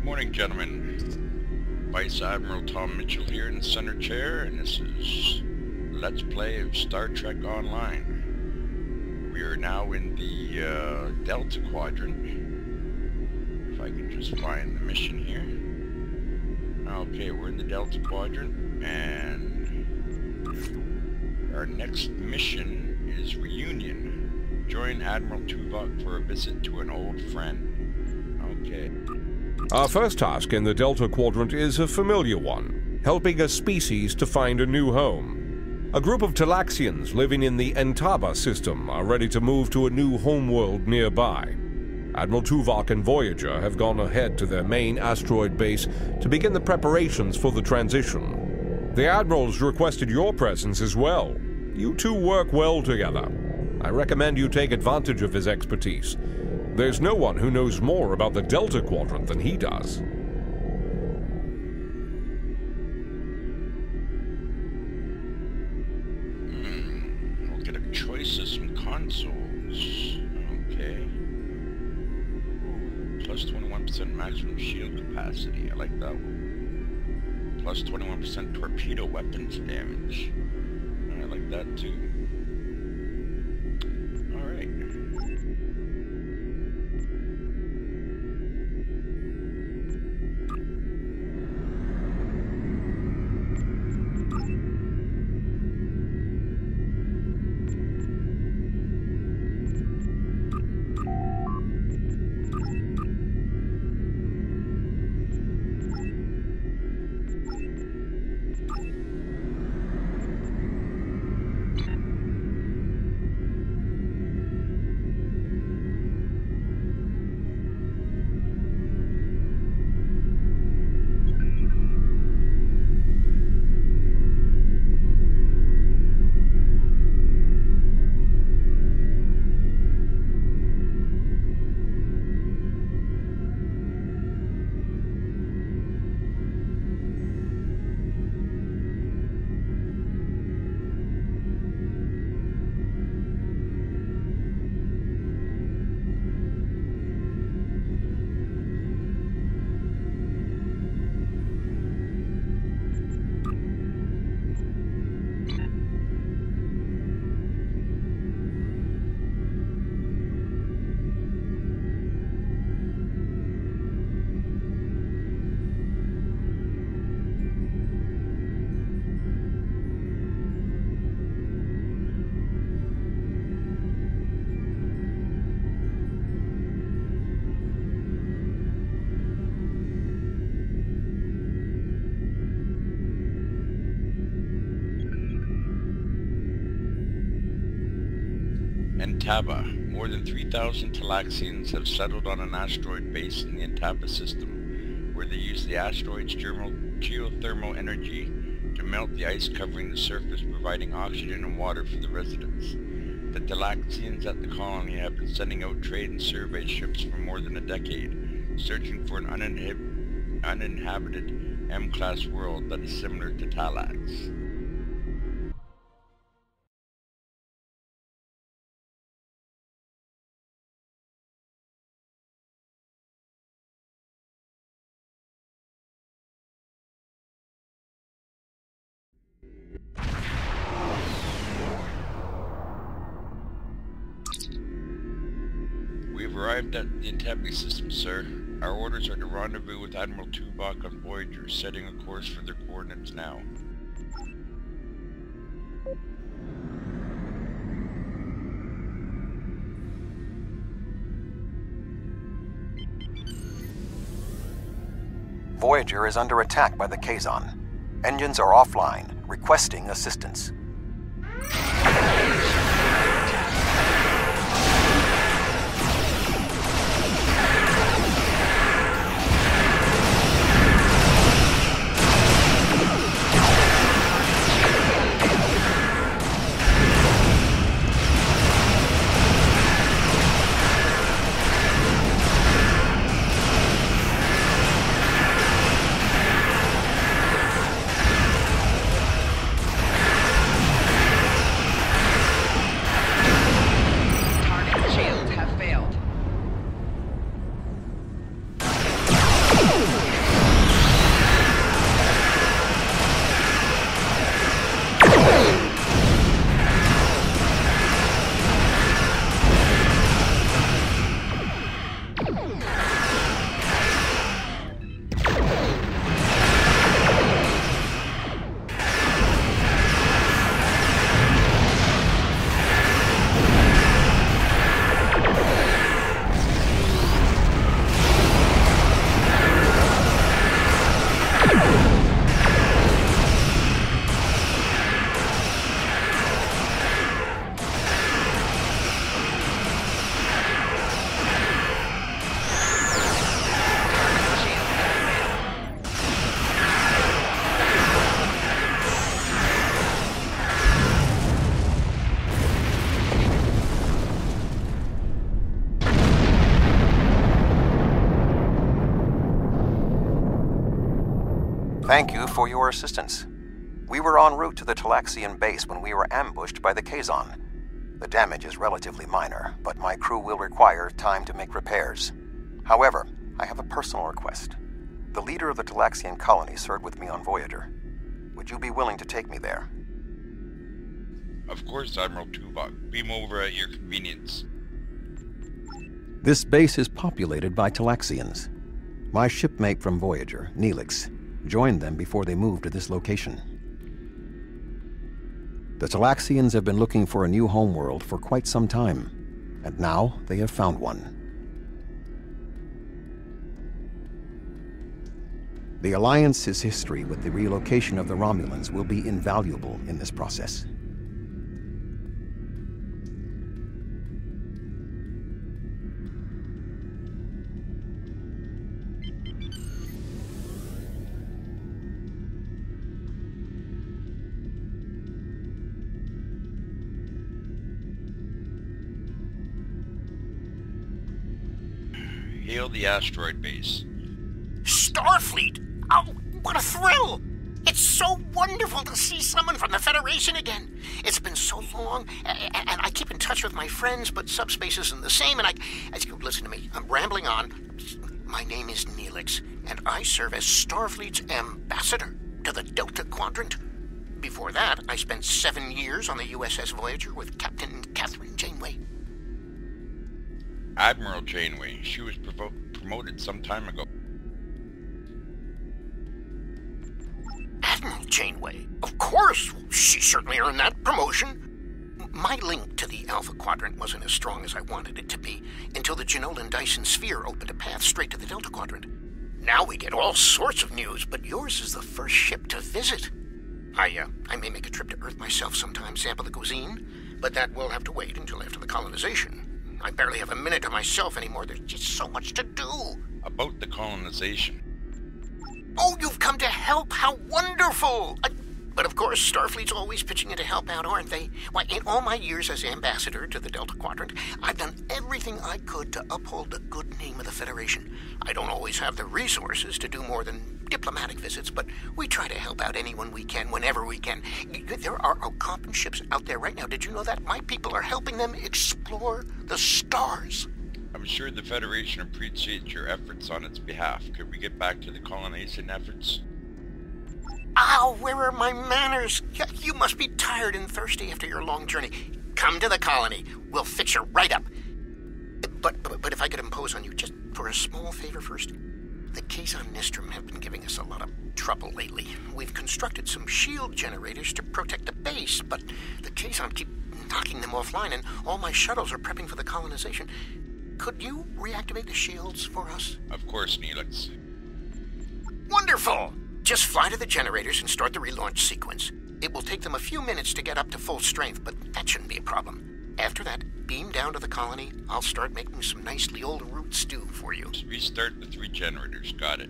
Morning, gentlemen. Vice Admiral Tom Mitchell here in the center chair, and this is Let's Play of Star Trek Online. We are now in the Delta Quadrant. If I can just find the mission here. Okay, we're in the Delta Quadrant, and our next mission is Reunion. Join Admiral Tuvok for a visit to an old friend. Okay. Our first task in the Delta Quadrant is a familiar one, helping a species to find a new home. A group of Talaxians living in the Entaba system are ready to move to a new homeworld nearby. Admiral Tuvok and Voyager have gone ahead to their main asteroid base to begin the preparations for the transition. The Admiral's requested your presence as well. You two work well together. I recommend you take advantage of his expertise. There's no one who knows more about the Delta Quadrant than he does. We'll get a choice of some consoles. Okay. Ooh, plus 21% maximum shield capacity. I like that one. Plus 21% torpedo weapons damage. I like that too. Alright. Entaba. More than 3,000 Talaxians have settled on an asteroid base in the Entaba system, where they use the asteroid's geothermal energy to melt the ice covering the surface, providing oxygen and water for the residents. The Talaxians at the colony have been sending out trade and survey ships for more than a decade, searching for an uninhabited M-class world that is similar to Talax. We've arrived at the Entaba system, sir. Our orders are to rendezvous with Admiral Tuvok on Voyager, setting a course for their coordinates now. Voyager is under attack by the Kazon. Engines are offline, requesting assistance. Thank you for your assistance. We were en route to the Talaxian base when we were ambushed by the Kazon. The damage is relatively minor, but my crew will require time to make repairs. However, I have a personal request. The leader of the Talaxian colony served with me on Voyager. Would you be willing to take me there? Of course, Admiral Tuvok. Beam over at your convenience. This base is populated by Talaxians. My shipmate from Voyager, Neelix, joined them before they moved to this location. The Talaxians have been looking for a new homeworld for quite some time, and now they have found one. The Alliance's history with the relocation of the Romulans will be invaluable in this process. Hail the asteroid base. Starfleet! Oh, what a thrill! It's so wonderful to see someone from the Federation again. It's been so long, and I keep in touch with my friends, but subspace isn't the same, and listen to me, I'm rambling on. My name is Neelix, and I serve as Starfleet's ambassador to the Delta Quadrant. Before that, I spent 7 years on the USS Voyager with Captain Catherine Janeway. Admiral Janeway. She was promoted some time ago. Admiral Janeway? Of course! She certainly earned that promotion. My link to the Alpha Quadrant wasn't as strong as I wanted it to be until the Janolan Dyson Sphere opened a path straight to the Delta Quadrant. Now we get all sorts of news, but yours is the first ship to visit. I may make a trip to Earth myself sometime, sample the cuisine, but that will have to wait until after the colonization. I barely have a minute to myself anymore. There's just so much to do. About the colonization. Oh, you've come to help! How wonderful! But of course, Starfleet's always pitching in to help out, aren't they? Why, in all my years as ambassador to the Delta Quadrant, I've done everything I could to uphold the good name of the Federation. I don't always have the resources to do more than diplomatic visits, but we try to help out anyone we can, whenever we can. There are Algonquin ships out there right now. Did you know that? My people are helping them explore the stars. I'm sure the Federation appreciates your efforts on its behalf. Could we get back to the colonization efforts? Ow, where are my manners? You must be tired and thirsty after your long journey. Come to the colony. We'll fix you right up. But if I could impose on you just for a small favor first. The Kazon Nistrum have been giving us a lot of trouble lately. We've constructed some shield generators to protect the base, but the Kazon keep knocking them offline, and all my shuttles are prepping for the colonization. Could you reactivate the shields for us? Of course, Neelix. Wonderful! Just fly to the generators and start the relaunch sequence. It will take them a few minutes to get up to full strength, but that shouldn't be a problem. After that, beam down to the colony. I'll start making some nice Leola root stew for you. Just restart the 3 generators. Got it.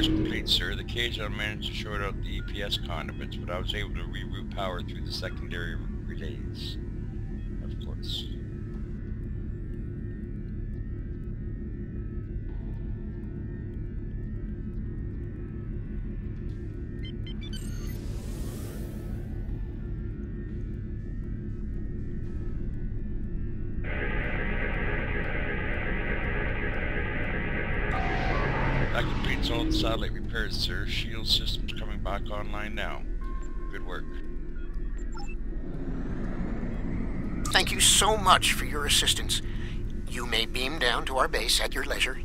Complete, sir. The Kazon managed to short out the EPS conduits, but I was able to reroute power through the secondary relays. Of course. That completes all the satellite repairs, sir. Shield systems coming back online now. Good work. Thank you so much for your assistance. You may beam down to our base at your leisure.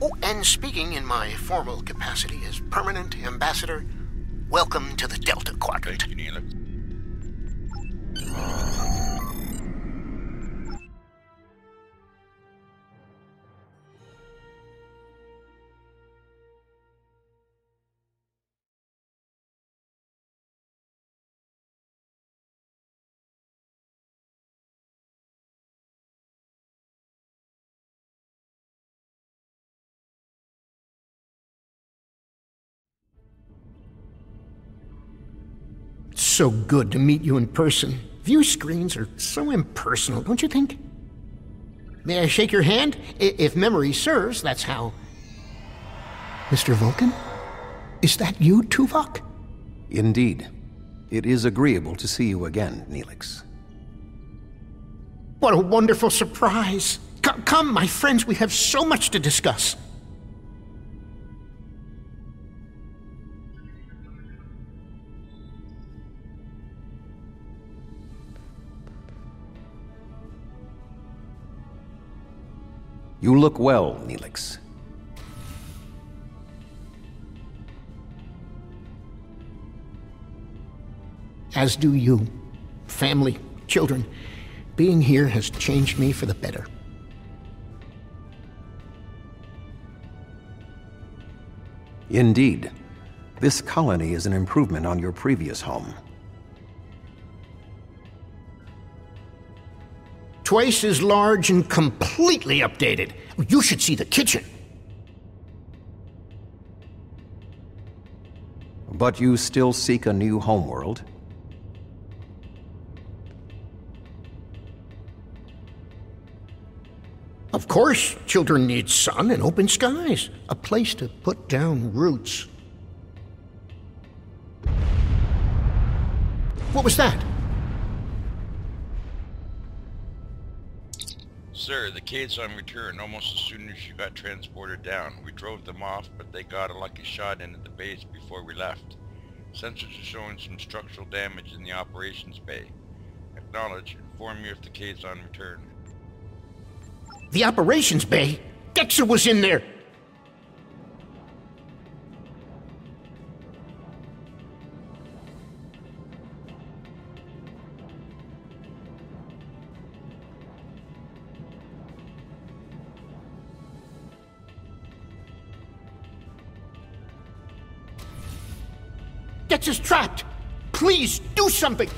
Oh, and speaking in my formal capacity as permanent ambassador, welcome to the Delta Quadrant. Thank you, Neelix. So good to meet you in person. View screens are so impersonal, don't you think? May I shake your hand? If memory serves, that's how... Mr. Vulcan? Is that you, Tuvok? Indeed. It is agreeable to see you again, Neelix. What a wonderful surprise! Come, my friends, we have so much to discuss. You look well, Neelix. As do you. Family, children. Being here has changed me for the better. Indeed. This colony is an improvement on your previous home. Twice as large and completely updated. You should see the kitchen. But you still seek a new homeworld? Of course, children need sun and open skies. A place to put down roots. What was that? Sir, the Kazon returned almost as soon as you got transported down. We drove them off, but they got a lucky shot in at the base before we left. Sensors are showing some structural damage in the operations bay. Acknowledge. Inform me if the Kazon return. The operations bay? Dexter was in there! Dexter's trapped! Please, do something!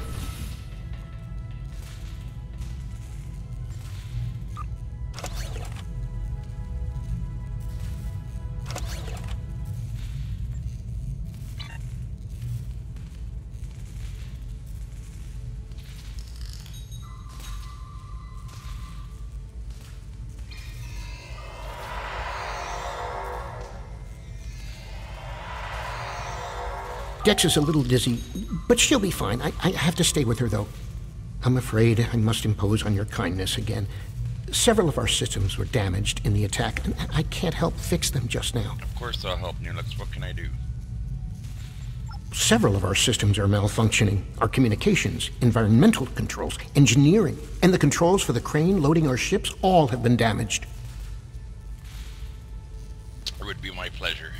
Dex is a little dizzy, but she'll be fine. I have to stay with her, though. I'm afraid I must impose on your kindness again. Several of our systems were damaged in the attack, and I can't help fix them just now. Of course I'll help, Neelix. What can I do? Several of our systems are malfunctioning. Our communications, environmental controls, engineering, and the controls for the crane loading our ships all have been damaged. It would be my pleasure.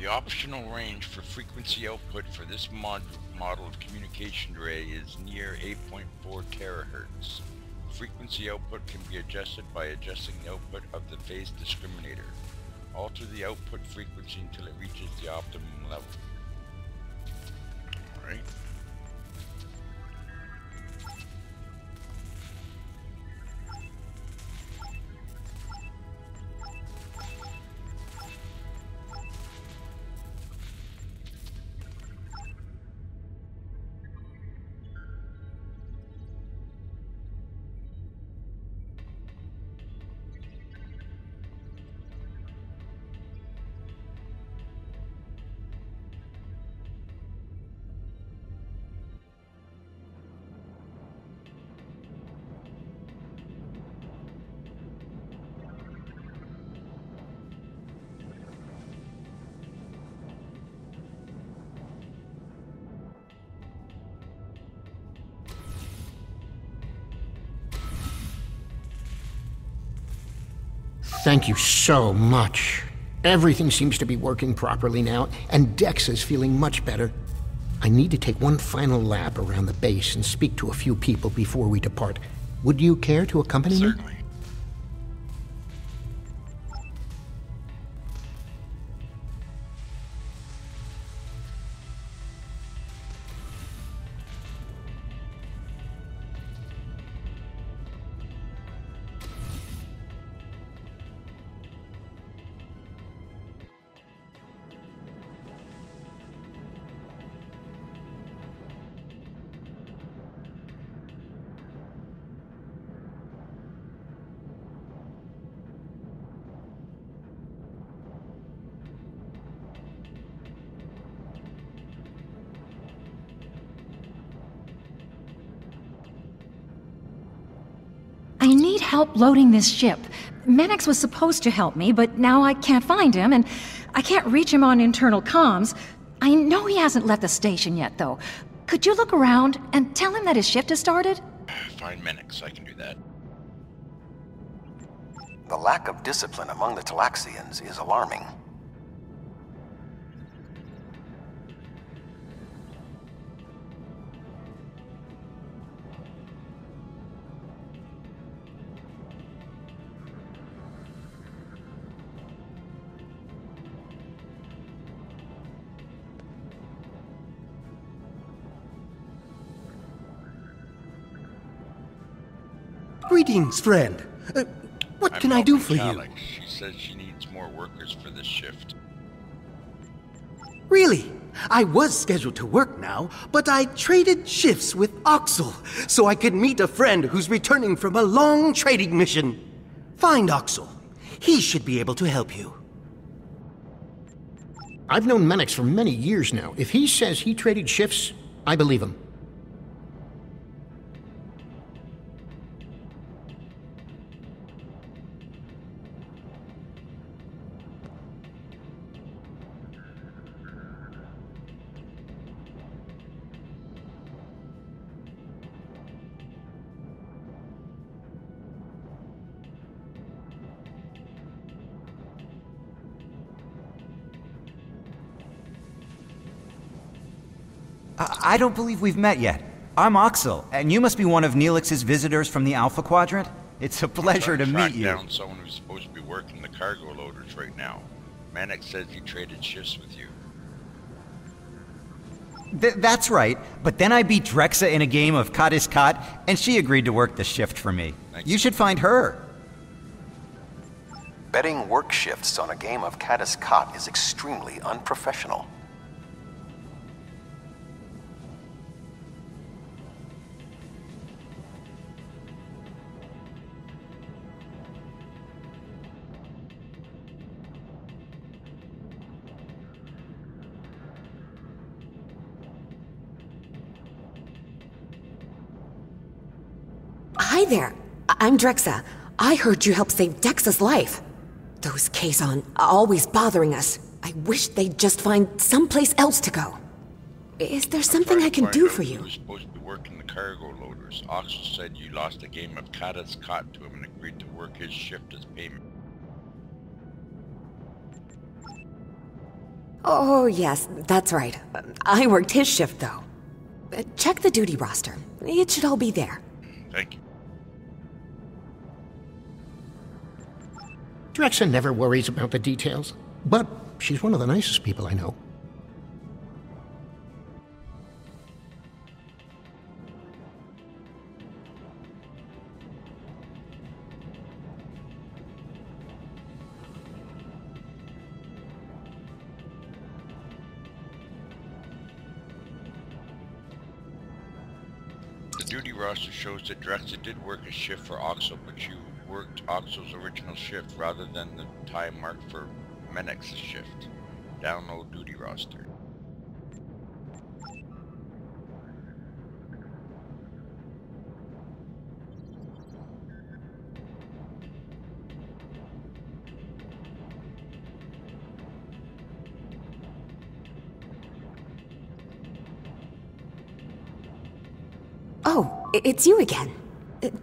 The optional range for frequency output for this model of communication array is near 8.4 terahertz. Frequency output can be adjusted by adjusting the output of the phase discriminator. Alter the output frequency until it reaches the optimum level. Alright. Thank you so much. Everything seems to be working properly now, and Dex is feeling much better. I need to take one final lap around the base and speak to a few people before we depart. Would you care to accompany me? Certainly. I need help loading this ship. Mannix was supposed to help me, but now I can't find him, and I can't reach him on internal comms. I know he hasn't left the station yet, though. Could you look around and tell him that his shift has started? Find Mannix, I can do that. The lack of discipline among the Talaxians is alarming. Greetings, friend. What can I do for you? She says she needs more workers for this shift. Really? I was scheduled to work now, but I traded shifts with Oxel so I could meet a friend who's returning from a long trading mission. Find Oxel. He should be able to help you. I've known Mannix for many years now. If he says he traded shifts, I believe him. I don't believe we've met yet. I'm Oxel, and you must be one of Neelix's visitors from the Alpha Quadrant. It's a pleasure to meet you. Down someone who's supposed to be working the cargo loaders right now. Mannix says he traded shifts with you. That's right, but then I beat Drexa in a game of Kat is Kat, and she agreed to work the shift for me. Thanks. You should find her. Betting work shifts on a game of Caddis Cot is extremely unprofessional. Hi there. I'm Drexa. I heard you helped save Dex's life. Those Kazon always bothering us. I wish they'd just find someplace else to go. Is there something I can do for you? He was supposed to be working the cargo loaders. Oxel said you lost a game of Caddis Cot to him and agreed to work his shift as payment. Oh, yes, that's right. I worked his shift, though. Check the duty roster. It should all be there. Thank you. Drexa never worries about the details, but she's one of the nicest people I know. The duty roster shows that Drexa did work a shift for Oxel, but you worked Oxel's original shift rather than the time marked for Menex's shift. Download duty roster. Oh, it's you again.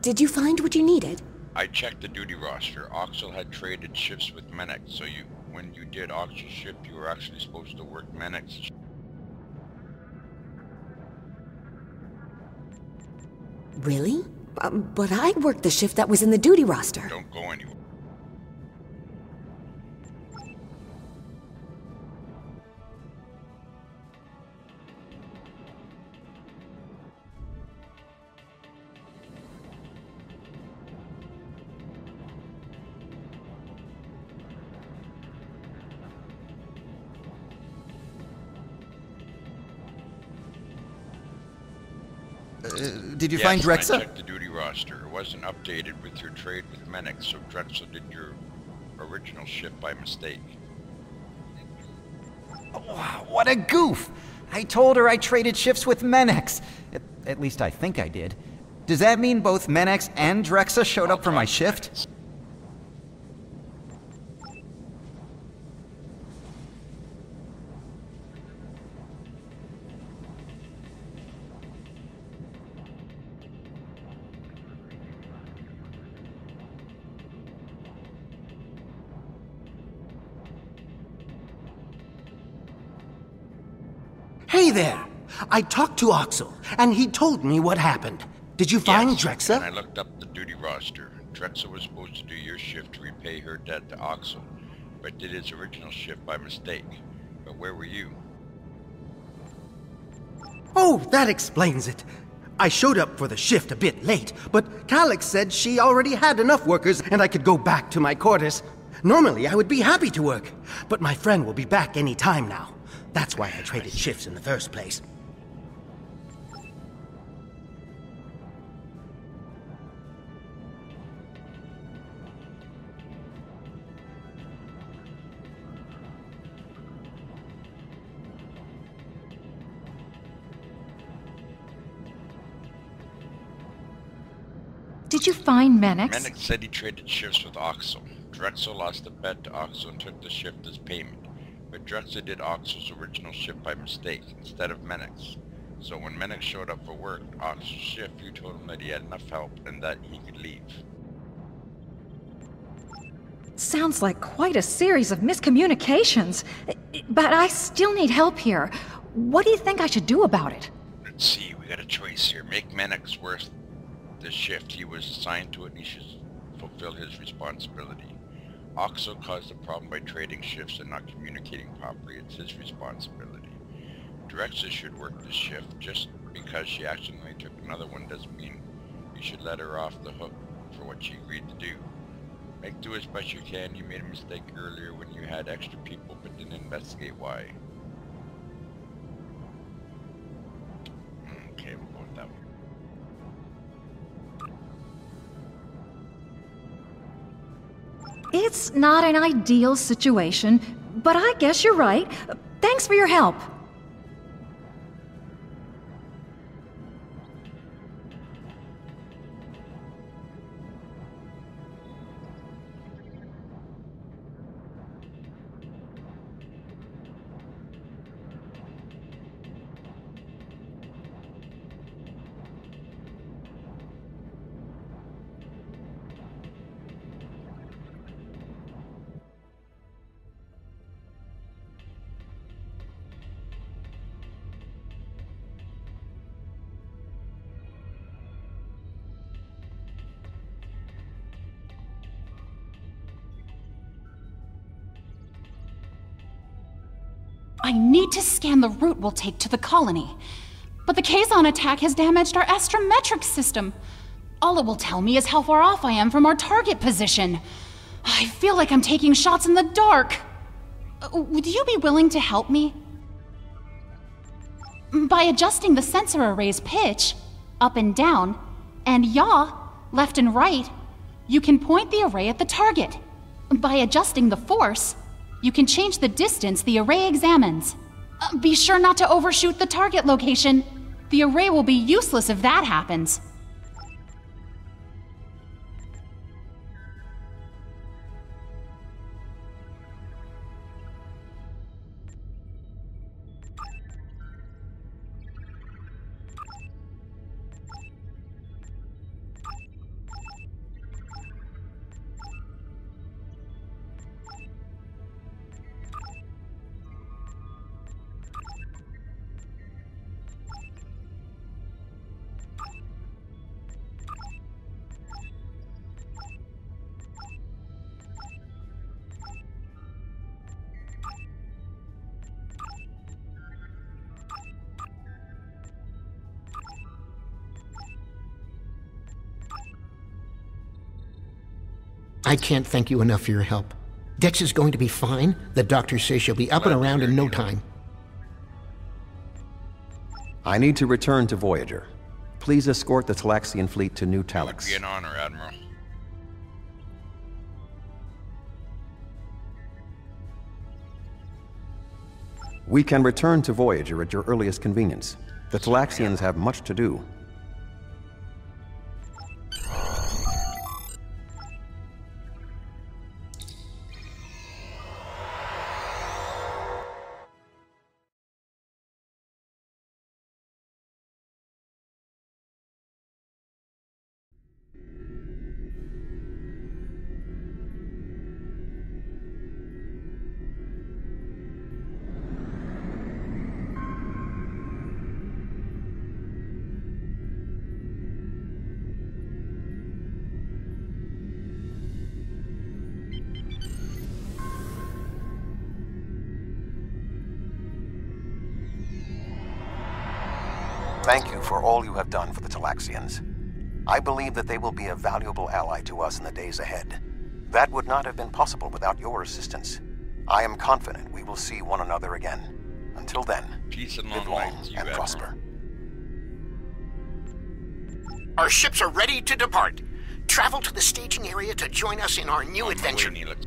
Did you find what you needed? I checked the duty roster. Oxel had traded shifts with Menex, so when you did Oxel's shift, you were actually supposed to work Menex's shift. Really? But I worked the shift that was in the duty roster. Don't go anywhere. Did you Yes, find I Drexa? checked the duty roster. It wasn't updated with your trade with Menex, so Drexel did your original shift by mistake. Oh, what a goof! I told her I traded shifts with Menex. At least I think I did. Does that mean both Menex and Drexa showed up for my shift? Hey there! I talked to Oxel, and he told me what happened. Did you find Yes, Drexa? and I looked up the duty roster. Drexa was supposed to do your shift to repay her debt to Oxel, but did his original shift by mistake. But where were you? Oh, that explains it. I showed up for the shift a bit late, but Calix said she already had enough workers and I could go back to my quarters. Normally, I would be happy to work, but my friend will be back any time now. That's why I traded shifts in the first place. Did you find Menex? Menex said he traded shifts with Oxel. Drexel lost a bet to Oxel and took the shift as payment. But Drexa did Oxel's original shift by mistake, instead of Menex. So when Menex showed up for work, Oxel's shift, you told him that he had enough help and that he could leave. Sounds like quite a series of miscommunications. But I still need help here. What do you think I should do about it? Let's see, we got a choice here. Make Menex worth the shift. He was assigned to it and he should fulfill his responsibility. Oxel caused the problem by trading shifts and not communicating properly. It's his responsibility. Drexa should work this shift. Just because she accidentally took another one doesn't mean you should let her off the hook for what she agreed to do. Make do as best you can. You made a mistake earlier when you had extra people but didn't investigate why. Okay, we'll go with that one. It's not an ideal situation, but I guess you're right. Thanks for your help. I need to scan the route we'll take to the colony. But the Kazon attack has damaged our astrometric system. All it will tell me is how far off I am from our target position. I feel like I'm taking shots in the dark. Would you be willing to help me? By adjusting the sensor array's pitch, up and down, and yaw, left and right, you can point the array at the target. By adjusting the force, you can change the distance the array examines. Be sure not to overshoot the target location. The array will be useless if that happens. I can't thank you enough for your help. Dex is going to be fine. The doctor says she'll be up and around in no time. I need to return to Voyager. Please escort the Talaxian fleet to New Talax. It would be an honor, Admiral. We can return to Voyager at your earliest convenience. The Talaxians have much to do. Thank you for all you have done for the Talaxians. I believe that they will be a valuable ally to us in the days ahead. That would not have been possible without your assistance. I am confident we will see one another again. Until then, Peace and live long long life to you, and Admiral. prosper. Our ships are ready to depart. Travel to the staging area to join us in our new On my way, adventure. Neelix.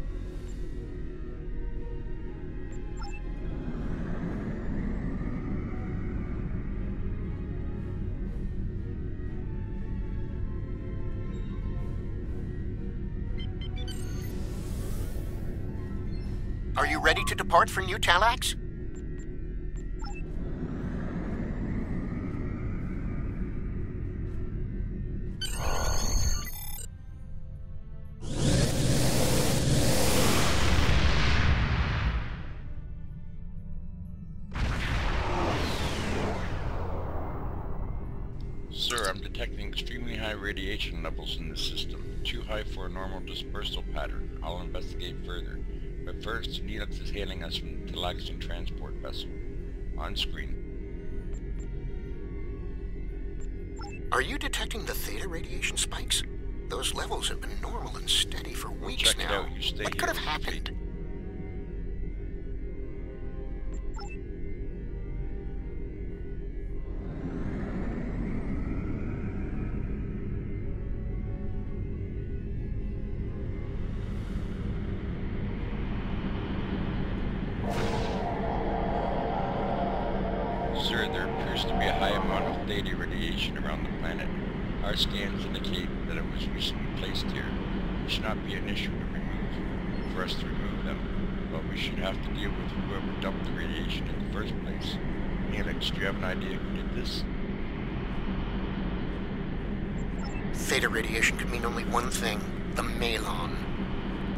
Are you ready to depart for New Talax? Sir, I'm detecting extremely high radiation levels in the system. Too high for a normal dispersal pattern. I'll investigate further. But first, Neelix is hailing us from the Talaxian transport vessel. On screen. Are you detecting the theta radiation spikes? Those levels have been normal and steady for weeks Check it now. out. You stay What here could have with happened? Sir, there appears to be a high amount of theta radiation around the planet. Our scans indicate that it was recently placed here. It should not be an issue for us to remove them, but we should have to deal with whoever dumped the radiation in the first place. Neelix, do you have an idea who did this? Theta radiation could mean only one thing: the Malon.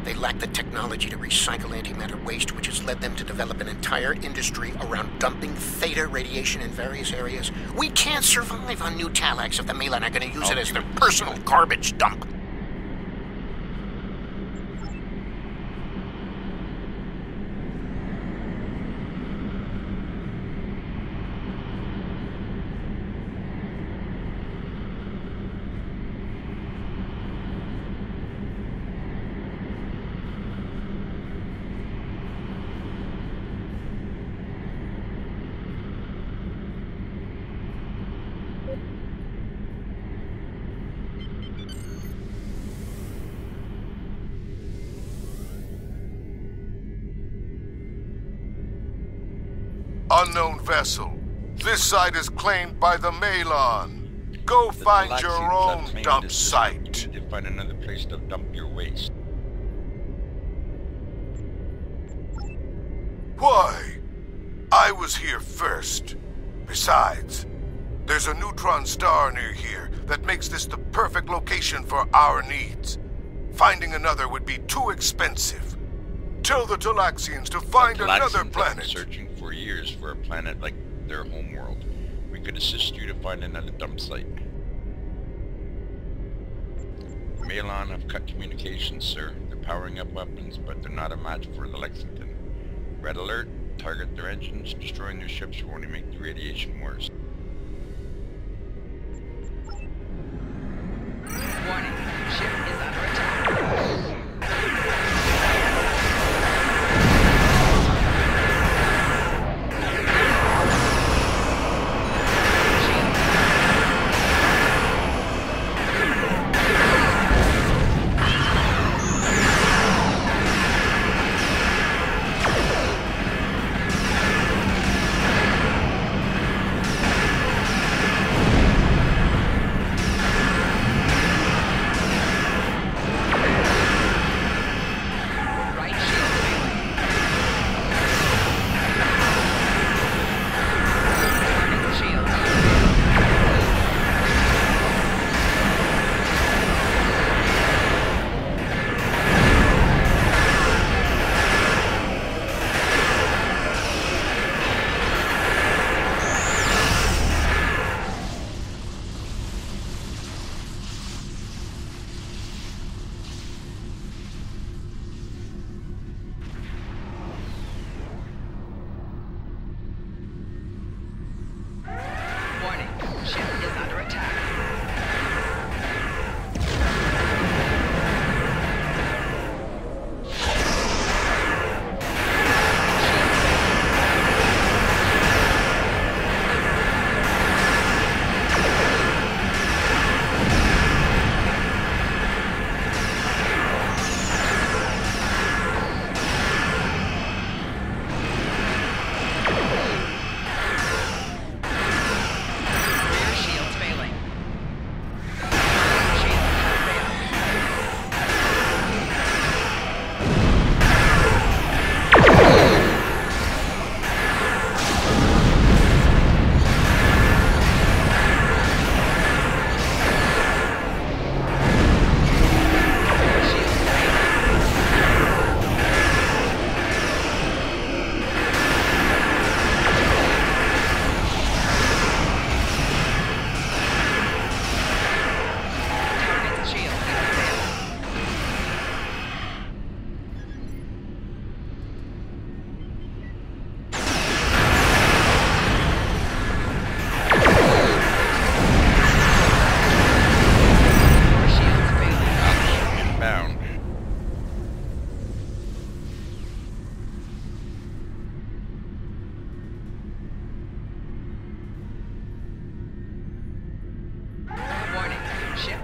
They lack the technology to recycle antimatter waste, which has led them to develop an entire industry around dumping theta radiation in various areas. We can't survive on New Talax if the Malon are going to use it as their personal garbage dump. Unknown vessel. This site is claimed by the Malon. Go find your own dump site. To find another place to dump your waste. Why? I was here first. Besides, there's a neutron star near here that makes this the perfect location for our needs. Finding another would be too expensive. Tell the Talaxians to find another planet. Searching for years for a planet like their homeworld. We could assist you to find another dump site. Malon have cut communications, sir. They're powering up weapons, but they're not a match for the Lexington. Red alert. Target their engines. Destroying their ships will only make the radiation worse. Warning. Ship is under attack.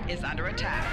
is under attack.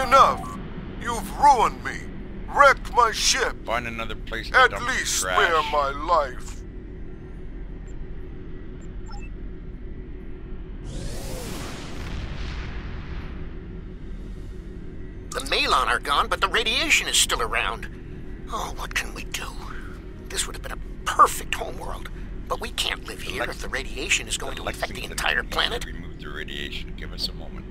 Enough! You've ruined me. Wrecked my ship. Find another place to At dump least the trash. spare my life. The Malon are gone, but the radiation is still around. Oh, what can we do? This would have been a perfect homeworld. But we can't live here if the radiation is going to affect the entire planet. Remove the radiation. Give us a moment.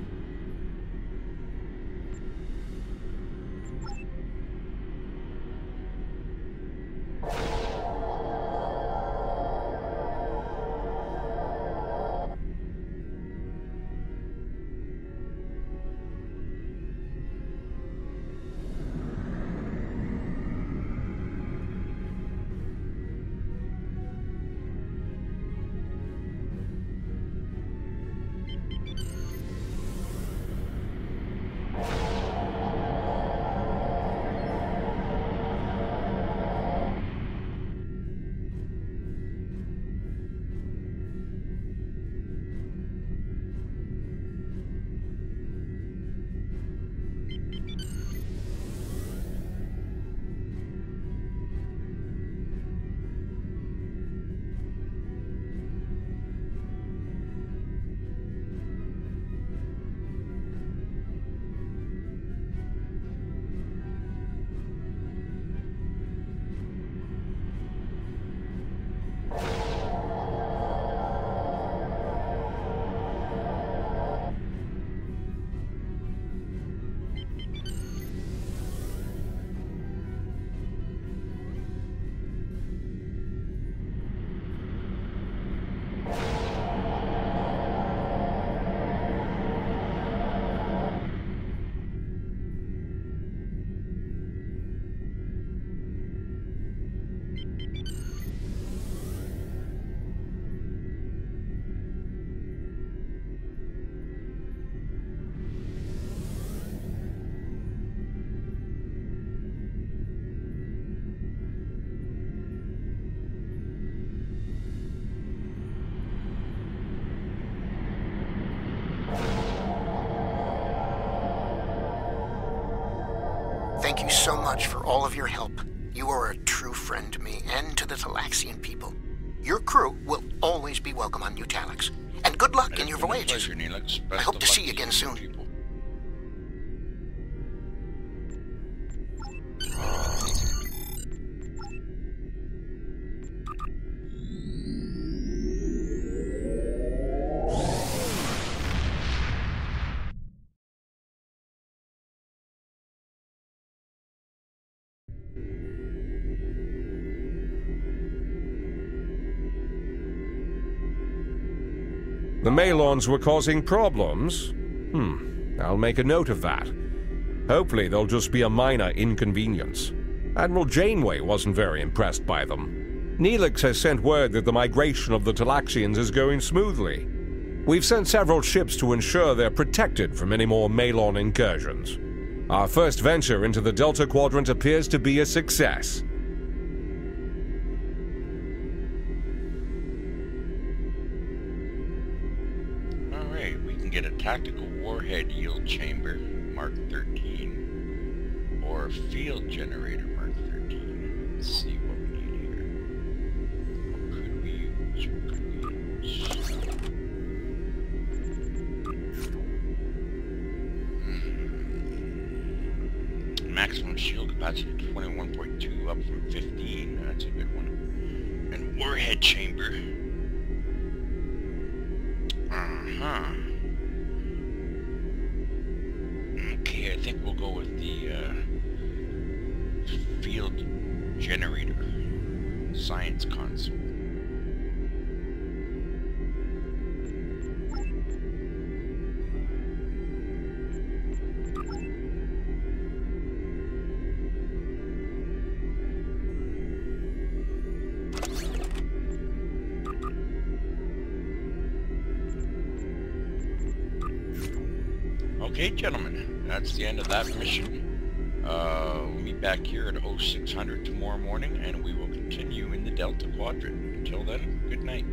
Thank you so much for all of your help. You are a true friend to me and to the Talaxian people. Your crew will always be welcome on New Talax. And good luck in your voyages. Pleasure, Neelix. I hope to see you again soon. People. The Malons were causing problems? I'll make a note of that. Hopefully they'll just be a minor inconvenience. Admiral Janeway wasn't very impressed by them. Neelix has sent word that the migration of the Talaxians is going smoothly. We've sent several ships to ensure they're protected from any more Malon incursions. Our first venture into the Delta Quadrant appears to be a success. Get a tactical warhead yield chamber Mark 13 or field generator Mark 13. Let's see what we need here. What could we use? Maximum shield capacity 21.2 up from 15. That's a good one. And warhead chamber. Okay, I think we'll go with the field generator science console. Okay, gentlemen, that's the end of that mission. We'll meet back here at 0600 tomorrow morning, and we will continue in the Delta Quadrant. Until then, good night.